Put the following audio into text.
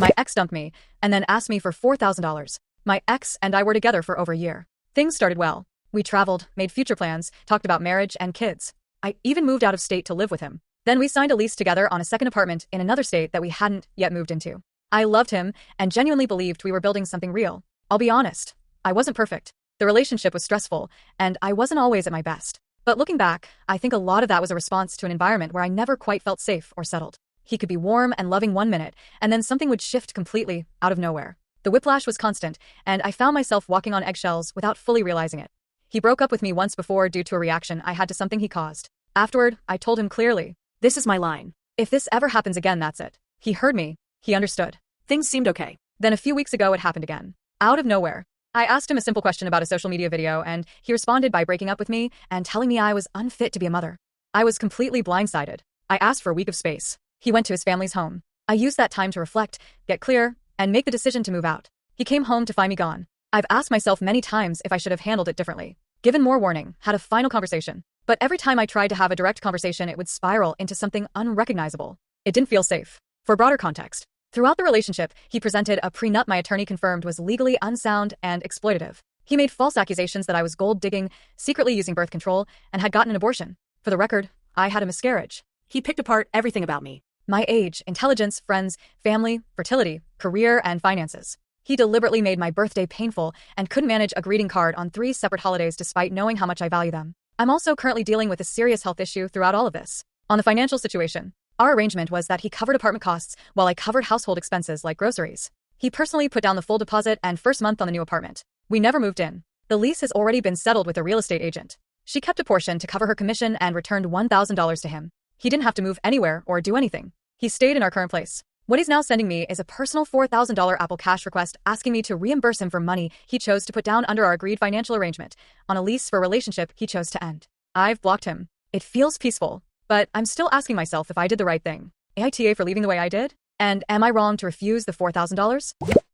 My ex dumped me and then asked me for $4,000. My ex and I were together for over a year. Things started well. We traveled, made future plans, talked about marriage and kids. I even moved out of state to live with him. Then we signed a lease together on a second apartment in another state that we hadn't yet moved into. I loved him and genuinely believed we were building something real. I'll be honest, I wasn't perfect. The relationship was stressful, and I wasn't always at my best. But looking back, I think a lot of that was a response to an environment where I never quite felt safe or settled. He could be warm and loving one minute, and then something would shift completely out of nowhere. The whiplash was constant, and I found myself walking on eggshells without fully realizing it. He broke up with me once before due to a reaction I had to something he caused. Afterward, I told him clearly, "This is my line. If this ever happens again, that's it." He heard me. He understood. Things seemed okay. Then a few weeks ago, it happened again. Out of nowhere. I asked him a simple question about a social media video, and he responded by breaking up with me and telling me I was unfit to be a mother. I was completely blindsided. I asked for a week of space. He went to his family's home. I used that time to reflect, get clear, and make the decision to move out. He came home to find me gone. I've asked myself many times if I should have handled it differently. Given more warning, had a final conversation. But every time I tried to have a direct conversation, it would spiral into something unrecognizable. It didn't feel safe. For broader context, throughout the relationship, he presented a prenup my attorney confirmed was legally unsound and exploitative. He made false accusations that I was gold-digging, secretly using birth control, and had gotten an abortion. For the record, I had a miscarriage. He picked apart everything about me. My age, intelligence, friends, family, fertility, career, and finances. He deliberately made my birthday painful and couldn't manage a greeting card on 3 separate holidays despite knowing how much I value them. I'm also currently dealing with a serious health issue throughout all of this. On the financial situation, our arrangement was that he covered apartment costs while I covered household expenses like groceries. He personally put down the full deposit and first month on the new apartment. We never moved in. The lease has already been settled with a real estate agent. She kept a portion to cover her commission and returned $1,000 to him. He didn't have to move anywhere or do anything. He stayed in our current place. What he's now sending me is a personal $4,000 Apple Cash request asking me to reimburse him for money he chose to put down under our agreed financial arrangement on a lease for a relationship he chose to end. I've blocked him. It feels peaceful, but I'm still asking myself if I did the right thing. AITA for leaving the way I did? And am I wrong to refuse the $4,000?